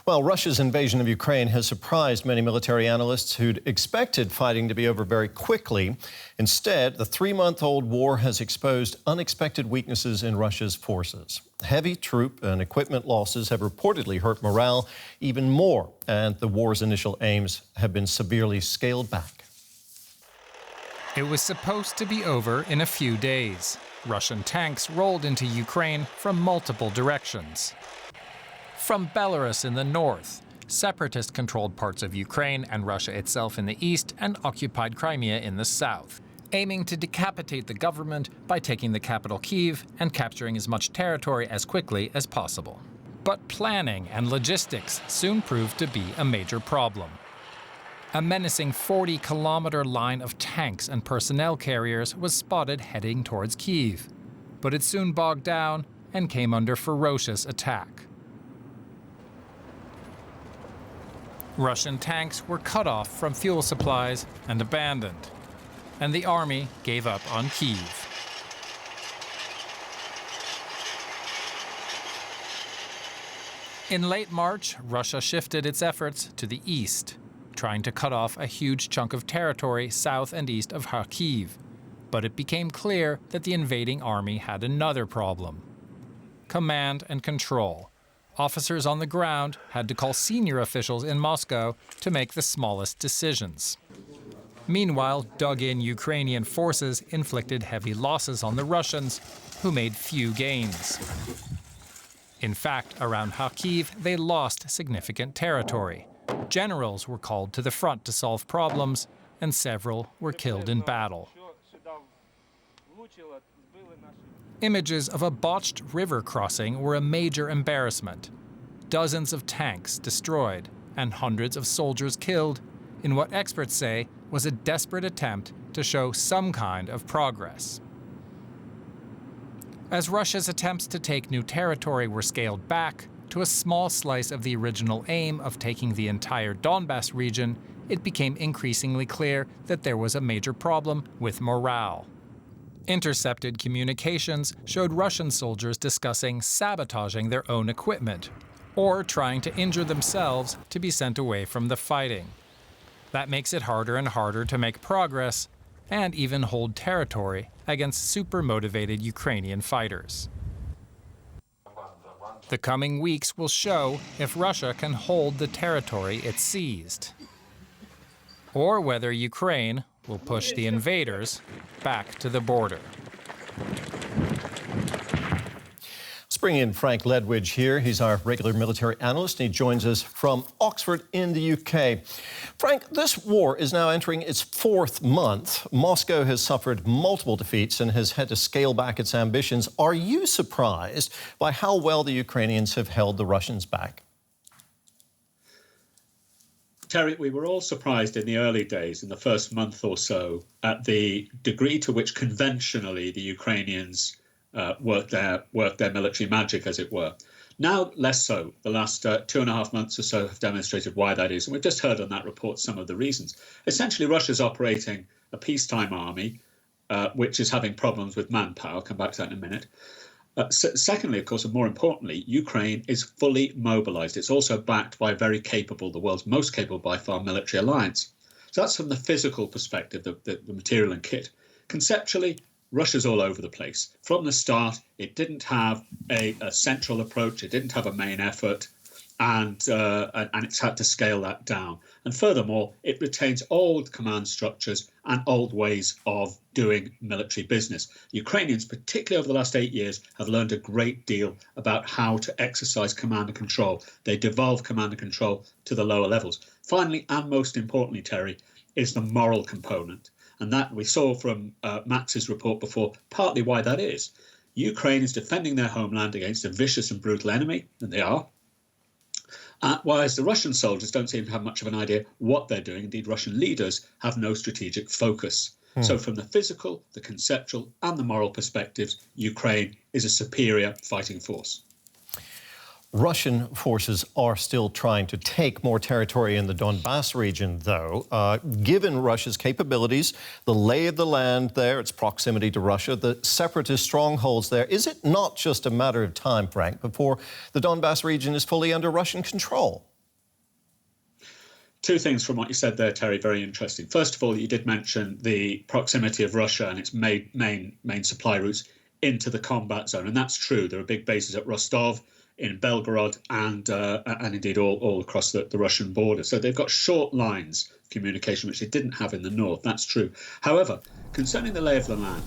Well, Russia's invasion of Ukraine has surprised many military analysts who'd expected fighting to be over very quickly. Instead, the three-month-old war has exposed unexpected weaknesses in Russia's forces. Heavy troop and equipment losses have reportedly hurt morale even more, and the war's initial aims have been severely scaled back. It was supposed to be over in a few days. Russian tanks rolled into Ukraine from multiple directions. From Belarus in the north, separatist-controlled parts of Ukraine and Russia itself in the east, and occupied Crimea in the south, aiming to decapitate the government by taking the capital Kyiv and capturing as much territory as quickly as possible. But planning and logistics soon proved to be a major problem. A menacing 40-kilometer line of tanks and personnel carriers was spotted heading towards Kyiv, but it soon bogged down and came under ferocious attack. Russian tanks were cut off from fuel supplies and abandoned, and the army gave up on Kyiv. In late March, Russia shifted its efforts to the east, trying to cut off a huge chunk of territory south and east of Kharkiv. But it became clear that the invading army had another problem: command and control. Officers on the ground had to call senior officials in Moscow to make the smallest decisions. Meanwhile, dug-in Ukrainian forces inflicted heavy losses on the Russians, who made few gains. In fact, around Kharkiv, they lost significant territory. Generals were called to the front to solve problems, and several were killed in battle. Images of a botched river crossing were a major embarrassment. Dozens of tanks destroyed and hundreds of soldiers killed in what experts say was a desperate attempt to show some kind of progress. As Russia's attempts to take new territory were scaled back to a small slice of the original aim of taking the entire Donbas region, it became increasingly clear that there was a major problem with morale. Intercepted communications showed Russian soldiers discussing sabotaging their own equipment or trying to injure themselves to be sent away from the fighting. That makes it harder and harder to make progress and even hold territory against super-motivated Ukrainian fighters. The coming weeks will show if Russia can hold the territory it seized, or whether Ukraine will push the invaders back to the border. Let's bring in Frank Ledwidge here. He's our regular military analyst, and he joins us from Oxford in the UK. Frank, this war is now entering its fourth month. Moscow has suffered multiple defeats and has had to scale back its ambitions. Are you surprised by how well the Ukrainians have held the Russians back? Terry, we were all surprised in the early days, in the first month or so, at the degree to which conventionally the Ukrainians worked their military magic, as it were. Now, less so. The last 2.5 months or so have demonstrated why that is. And we've just heard on that report some of the reasons. Essentially, Russia's operating a peacetime army, which is having problems with manpower. I'll come back to that in a minute. Secondly, of course, and more importantly, Ukraine is fully mobilized. It's also backed by very capable, the world's most capable by far, military alliance. So that's from the physical perspective, the material and kit. Conceptually, Russia's all over the place. From the start, it didn't have a central approach. It didn't have a main effort, and it's had to scale that down. And furthermore, it retains old command structures and old ways of doing military business. Ukrainians, particularly over the last 8 years, have learned a great deal about how to exercise command and control. They devolve command and control to the lower levels. Finally, and most importantly, Terry, is the moral component. And that we saw from Max's report before, partly why that is. Ukraine is defending their homeland against a vicious and brutal enemy, and they are. Whereas the Russian soldiers don't seem to have much of an idea what they're doing. Indeed, Russian leaders have no strategic focus. So from the physical, the conceptual, and the moral perspectives, Ukraine is a superior fighting force. Russian forces are still trying to take more territory in the Donbas region, though. Given Russia's capabilities, the lay of the land there, its proximity to Russia, the separatist strongholds there, is it not just a matter of time, Frank, before the Donbas region is fully under Russian control? Two things from what you said there, Terry, very interesting. First of all, you did mention the proximity of Russia and its main supply routes into the combat zone. And that's true. There are big bases at Rostov, in Belgorod, and indeed all across the Russian border. So they've got short lines of communication, which they didn't have in the north. That's true. However, concerning the lay of the land,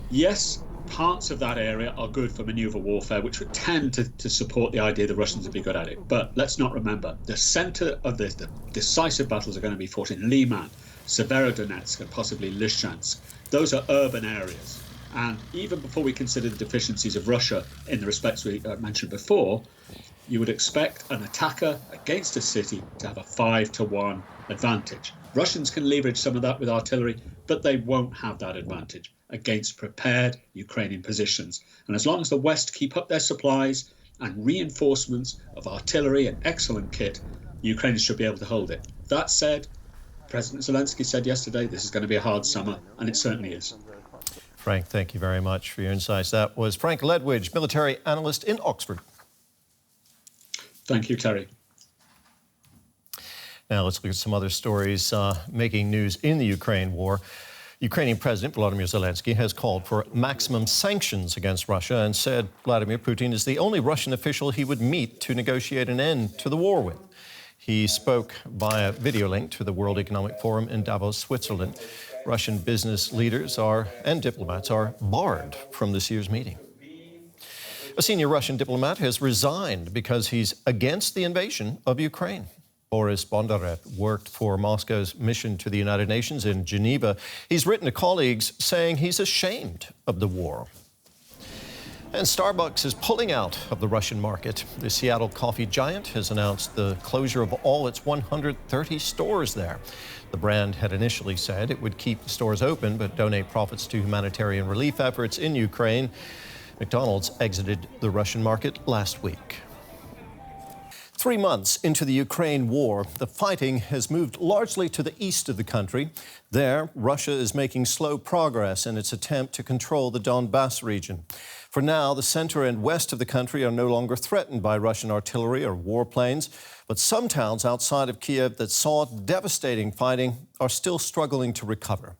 yes, parts of that area are good for maneuver warfare, which would tend to support the idea the Russians would be good at it. But let's not remember, the center of the decisive battles are going to be fought in Liman, Severodonetsk, and possibly Lyschansk. Those are urban areas. And even before we consider the deficiencies of Russia in the respects we mentioned before, you would expect an attacker against a city to have a 5-to-1 advantage. Russians can leverage some of that with artillery, but they won't have that advantage against prepared Ukrainian positions. And as long as the West keep up their supplies and reinforcements of artillery and excellent kit, Ukrainians should be able to hold it. That said, President Zelensky said yesterday this is going to be a hard summer, and it certainly is. Frank, thank you very much for your insights. That was Frank Ledwidge, military analyst in Oxford. Thank you, Terry. Now let's look at some other stories making news in the Ukraine war. Ukrainian President Volodymyr Zelensky has called for maximum sanctions against Russia and said Vladimir Putin is the only Russian official he would meet to negotiate an end to the war with. He spoke via video link to the World Economic Forum in Davos, Switzerland. Russian business leaders and diplomats are barred from this year's meeting. A senior Russian diplomat has resigned because he's against the invasion of Ukraine. Boris Bondarev worked for Moscow's mission to the United Nations in Geneva. He's written to colleagues saying he's ashamed of the war. And Starbucks is pulling out of the Russian market. The Seattle coffee giant has announced the closure of all its 130 stores there. The brand had initially said it would keep the stores open but donate profits to humanitarian relief efforts in Ukraine. McDonald's exited the Russian market last week. 3 months into the Ukraine war, the fighting has moved largely to the east of the country. There, Russia is making slow progress in its attempt to control the Donbas region. For now, the center and west of the country are no longer threatened by Russian artillery or warplanes, but some towns outside of Kiev that saw devastating fighting are still struggling to recover.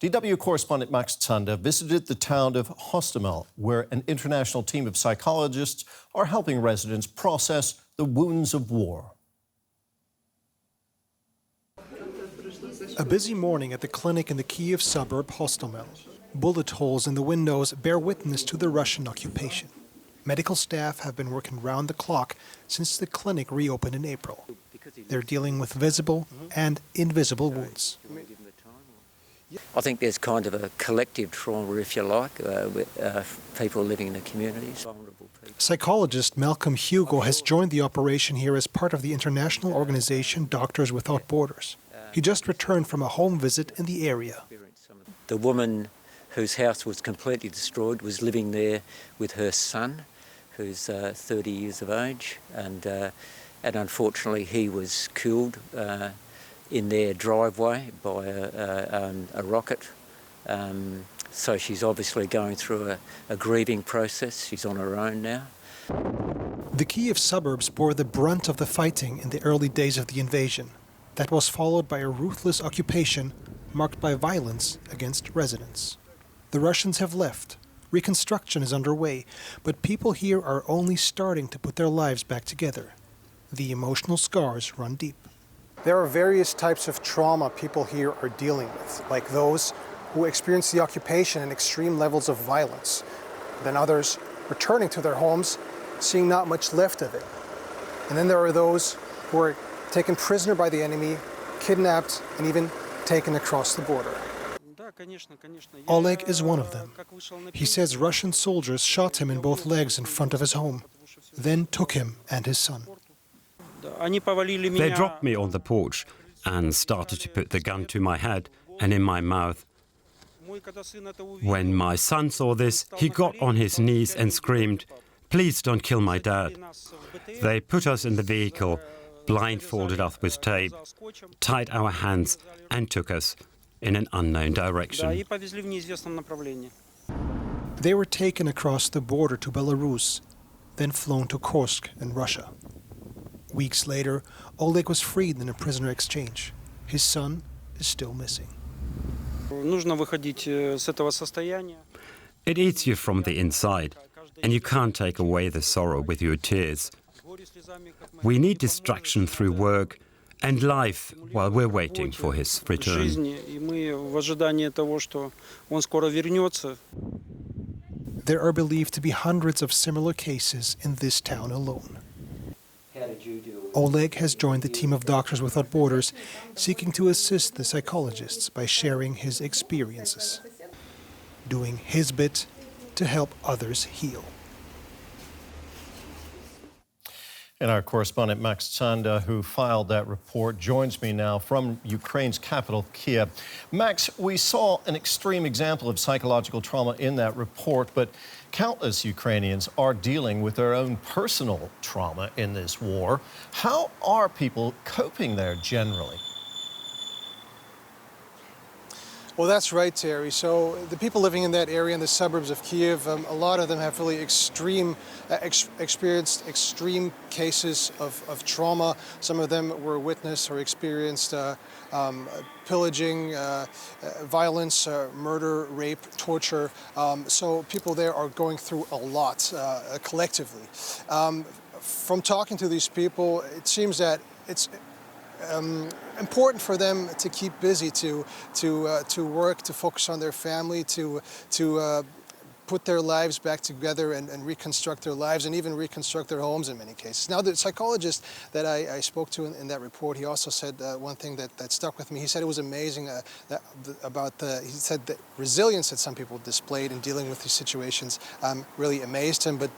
DW correspondent Max Zander visited the town of Hostomel, where an international team of psychologists are helping residents process the wounds of war. A busy morning at the clinic in the Kiev suburb Hostomel. Bullet holes in the windows bear witness to the Russian occupation. Medical staff have been working round the clock since the clinic reopened in April. They're dealing with visible and invisible wounds. I think there's kind of a collective trauma, if you like, with people living in the communities. Psychologist Malcolm Hugo has joined the operation here as part of the international organization Doctors Without Borders. He just returned from a home visit in the area. The woman whose house was completely destroyed was living there with her son, who's 30 years of age, and unfortunately he was killed in their driveway by a rocket. So she's obviously going through a grieving process. She's on her own now. The Kiev suburbs bore the brunt of the fighting in the early days of the invasion. That was followed by a ruthless occupation marked by violence against residents. The Russians have left. Reconstruction is underway, but people here are only starting to put their lives back together. The emotional scars run deep. There are various types of trauma people here are dealing with, like those who experience the occupation and extreme levels of violence. Then others returning to their homes, seeing not much left of it. And then there are those who are taken prisoner by the enemy, kidnapped, and even taken across the border. Oleg is one of them. He says Russian soldiers shot him in both legs in front of his home, then took him and his son. They dropped me on the porch and started to put the gun to my head and in my mouth. When my son saw this, he got on his knees and screamed, "Please don't kill my dad." They put us in the vehicle, blindfolded us with tape, tied our hands and took us in an unknown direction. They were taken across the border to Belarus, then flown to Kursk in Russia. Weeks later, Oleg was freed in a prisoner exchange. His son is still missing. It eats you from the inside, and you can't take away the sorrow with your tears. We need distraction through work and life while we're waiting for his return. There are believed to be hundreds of similar cases in this town alone. Oleg has joined the team of Doctors Without Borders, seeking to assist the psychologists by sharing his experiences, doing his bit to help others heal. And our correspondent Max Tsanda, who filed that report, joins me now from Ukraine's capital, Kiev. Max, we saw an extreme example of psychological trauma in that report, but countless Ukrainians are dealing with their own personal trauma in this war. How are people coping there generally? Well, that's right, Terry. So the people living in that area in the suburbs of Kiev, a lot of them have really experienced extreme cases of trauma. Some of them were witnessed or experienced pillaging, violence, murder, rape, torture. So people there are going through a lot collectively. From talking to these people, it seems that it's important for them to keep busy, to work, to focus on their family, to put their lives back together and reconstruct their lives and even reconstruct their homes in many cases. Now, the psychologist that I spoke to in that report, he also said one thing that stuck with me. He said it was amazing he said the resilience that some people displayed in dealing with these situations really amazed him. But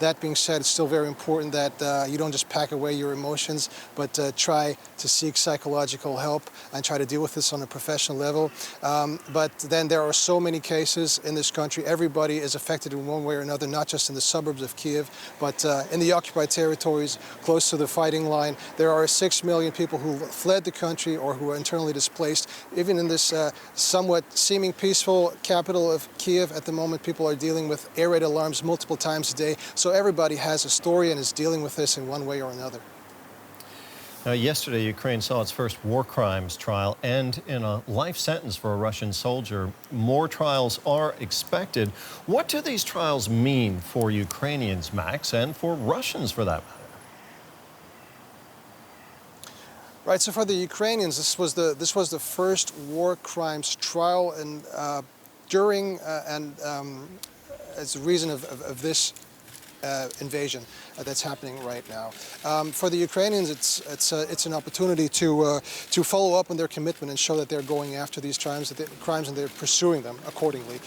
that being said, it's still very important that you don't just pack away your emotions, but try to seek psychological help and try to deal with this on a professional level. But then there are so many cases in this country. Everybody is affected in one way or another, not just in the suburbs of Kiev, but in the occupied territories close to the fighting line. There are 6 million people who fled the country or who are internally displaced. Even in this somewhat seeming peaceful capital of Kiev, at the moment, people are dealing with air raid alarms multiple times a day. So everybody has a story and is dealing with this in one way or another. Now, yesterday, Ukraine saw its first war crimes trial end in a life sentence for a Russian soldier. More trials are expected. What do these trials mean for Ukrainians, Max, and for Russians, for that matter? Right. So for the Ukrainians, this was the first war crimes trial, and during and as a reason of this invasion that's happening right now. For the Ukrainians, it's an opportunity to follow up on their commitment and show that they're going after these crimes and they're pursuing them accordingly.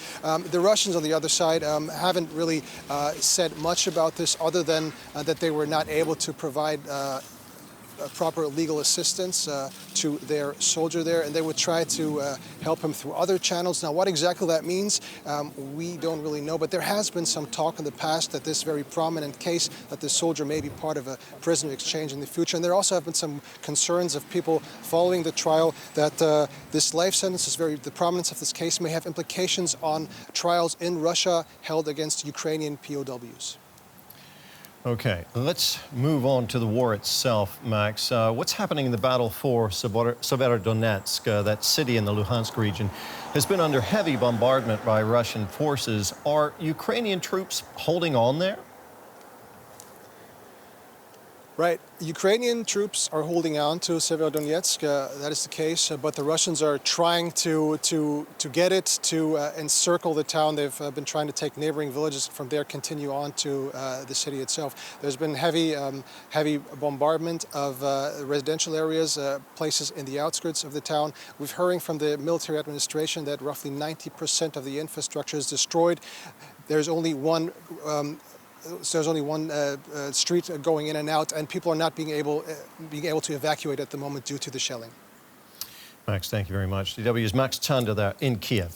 The Russians on the other side haven't really said much about this, other than that they were not able to provide proper legal assistance to their soldier there, and they would try to help him through other channels. Now, what exactly that means, we don't really know, but there has been some talk in the past that this very prominent case, that this soldier may be part of a prisoner exchange in the future. And there also have been some concerns of people following the trial that this life sentence, the prominence of this case may have implications on trials in Russia held against Ukrainian POWs. Okay, let's move on to the war itself, Max. What's happening in the battle for Severodonetsk? That city in the Luhansk region has been under heavy bombardment by Russian forces. Are Ukrainian troops holding on there? Right. Ukrainian troops are holding on to Severodonetsk. That is the case, but the Russians are trying to get it, to encircle the town. They've been trying to take neighboring villages, from there continue on to the city itself. There's been heavy bombardment of residential areas, places in the outskirts of the town. We're hearing from the military administration that roughly 90% of the infrastructure is destroyed. There's only one street going in and out, and people are not being able to evacuate at the moment due to the shelling. Max, thank you very much. DW's Max Tsanda there in Kiev.